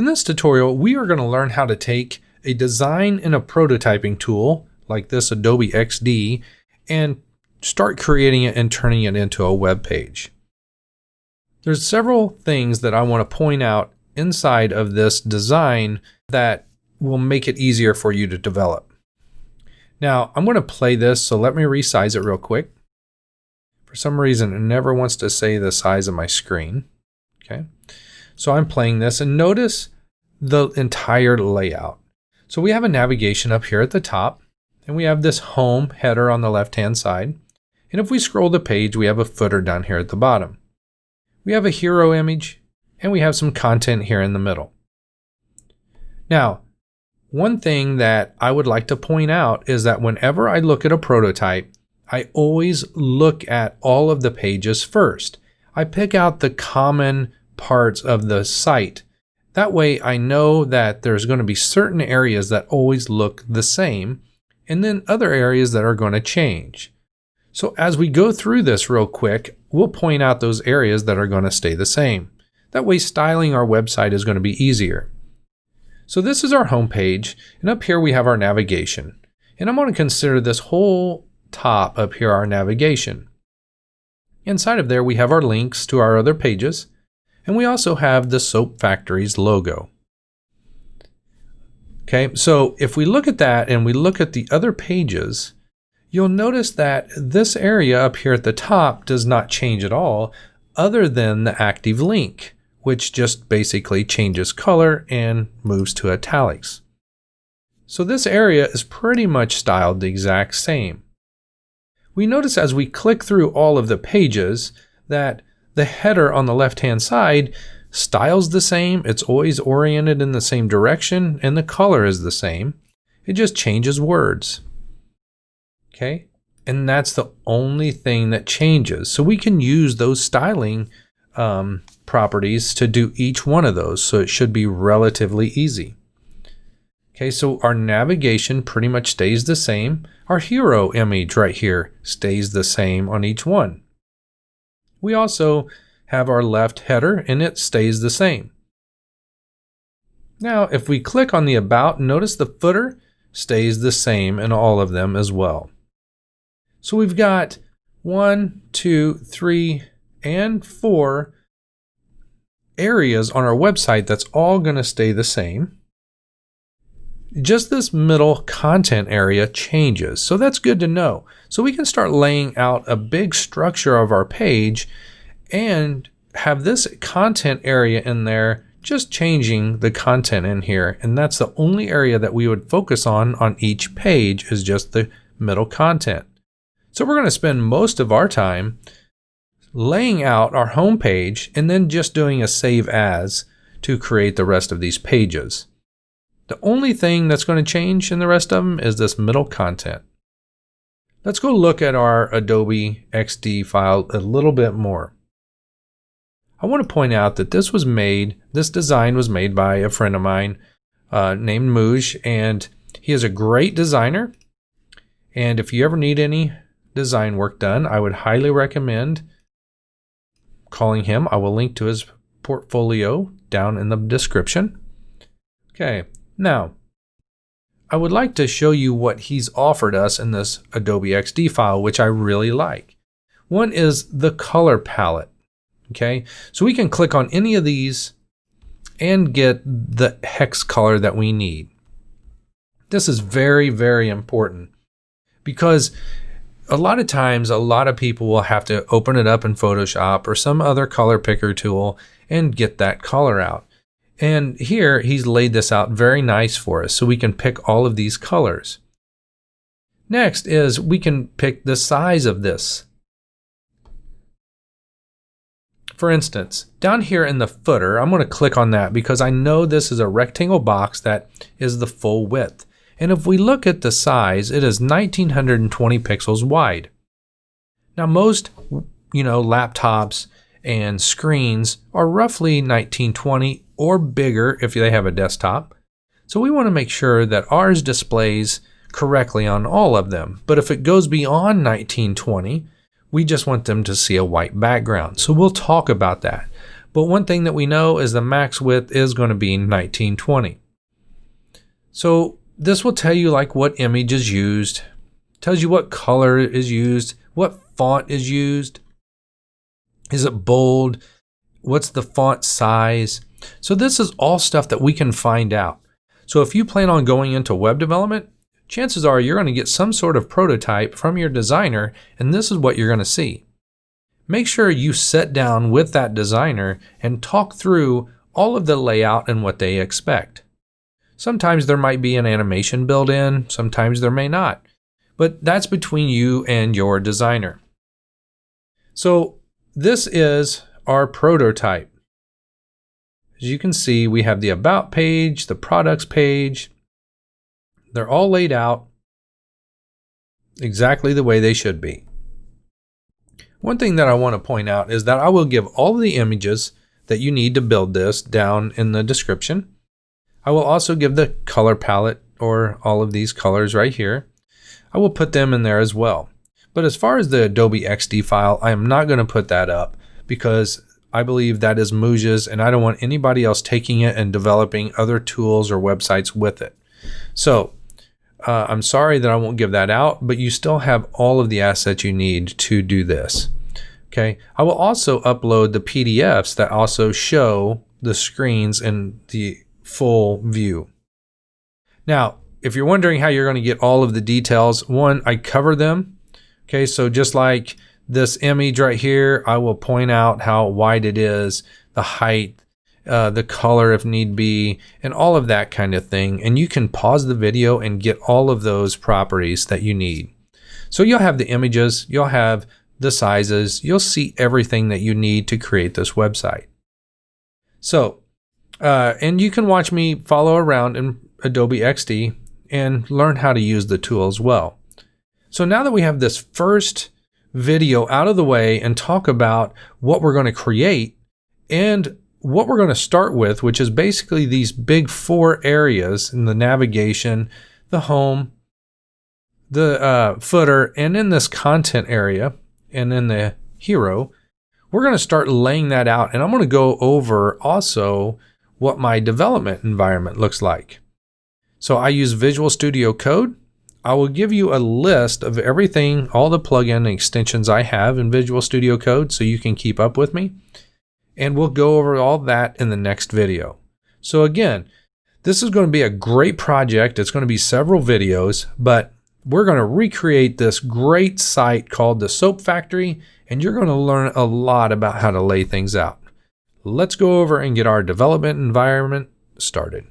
In this tutorial, we are going to learn how to take a design and a prototyping tool like this Adobe XD and start creating it and turning it into a web page. There's several things that I want to point out inside of this design that will make it easier for you to develop. Now, I'm going to play this, so let me resize it real quick. For some reason, it never wants to say the size of my screen. Okay, so I'm playing this, and notice the entire layout. So we have a navigation up here at the top, and we have this home header on the left-hand side. And if we scroll the page, we have a footer down here at the bottom. We have a hero image, and we have some content here in the middle. Now, one thing that I would like to point out is that whenever I look at a prototype, I always look at all of the pages first. I pick out the common parts of the site. That way I know that there's going to be certain areas that always look the same, and then other areas that are going to change. So as we go through this real quick, we'll point out those areas that are going to stay the same. That way styling our website is going to be easier. So this is our home page, and up here we have our navigation. And I'm going to consider this whole top up here our navigation. Inside of there we have our links to our other pages, and we also have the Soap Factory's logo. Okay, so if we look at that and we look at the other pages, you'll notice that this area up here at the top does not change at all, other than the active link, which just basically changes color and moves to italics. So this area is pretty much styled the exact same. We notice as we click through all of the pages that the header on the left-hand side styles the same, it's always oriented in the same direction, and the color is the same. It just changes words. Okay, and that's the only thing that changes. So we can use those styling properties to do each one of those, so it should be relatively easy. Okay, so our navigation pretty much stays the same. Our hero image right here stays the same on each one. We also have our left header, and it stays the same. Now, if we click on the About, notice the footer stays the same in all of them as well. So we've got 1, 2, 3, and 4 areas on our website that's all going to stay the same. Just this middle content area changes, so that's good to know. So we can start laying out a big structure of our page and have this content area in there just changing the content in here, and that's the only area that we would focus on each page is just the middle content. So we're going to spend most of our time laying out our home page and then just doing a save as to create the rest of these pages. The only thing that's going to change in the rest of them is this middle content. Let's go look at our Adobe XD file a little bit more. I want to point out that this design was made by a friend of mine named Muj, and he is a great designer. And if you ever need any design work done, I would highly recommend calling him. I will link to his portfolio down in the description. Okay, now I would like to show you what he's offered us in this Adobe XD file, which I really like. One is the color palette. Okay, so we can click on any of these and get the hex color that we need. This is very, very important because a lot of times, a lot of people will have to open it up in Photoshop or some other color picker tool and get that color out. And here, he's laid this out very nice for us, so we can pick all of these colors. Next is we can pick the size of this. For instance, down here in the footer, I'm going to click on that because I know this is a rectangle box that is the full width. And if we look at the size, it is 1920 pixels wide. Now most, laptops and screens are roughly 1920 or bigger if they have a desktop. So we want to make sure that ours displays correctly on all of them. But if it goes beyond 1920, we just want them to see a white background. So we'll talk about that. But one thing that we know is the max width is going to be 1920. So this will tell you like what image is used, tells you what color is used, what font is used. Is it bold? What's the font size? So this is all stuff that we can find out. So if you plan on going into web development, chances are you're going to get some sort of prototype from your designer, and this is what you're going to see. Make sure you sit down with that designer and talk through all of the layout and what they expect. Sometimes there might be an animation built in, sometimes there may not, but that's between you and your designer. So this is our prototype. As you can see, we have the About page, the Products page. They're all laid out exactly the way they should be. One thing that I want to point out is that I will give all of the images that you need to build this down in the description. I will also give the color palette, or all of these colors right here. I will put them in there as well. But as far as the Adobe XD file, I am not going to put that up because I believe that is Muja's, and I don't want anybody else taking it and developing other tools or websites with it. So I'm sorry that I won't give that out, but you still have all of the assets you need to do this. Okay. I will also upload the PDFs that also show the screens in the full view. Now, if you're wondering how you're going to get all of the details, one, I cover them. Okay, so just like this image right here, I will point out how wide it is, the height, the color if need be, and all of that kind of thing. And you can pause the video and get all of those properties that you need. So you'll have the images, you'll have the sizes, you'll see everything that you need to create this website. So, and you can watch me follow around in Adobe XD and learn how to use the tool as well. So now that we have this first video out of the way and talk about what we're going to create and what we're going to start with, which is basically these big 4 areas in the navigation, the home, the footer, and in this content area, and in the hero, we're going to start laying that out. And I'm going to go over also what my development environment looks like. So I use Visual Studio Code. I will give you a list of everything, all the plugin and extensions I have in Visual Studio Code so you can keep up with me. And we'll go over all that in the next video. So again, this is going to be a great project. It's going to be several videos, but we're going to recreate this great site called the Soap Factory, and you're going to learn a lot about how to lay things out. Let's go over and get our development environment started.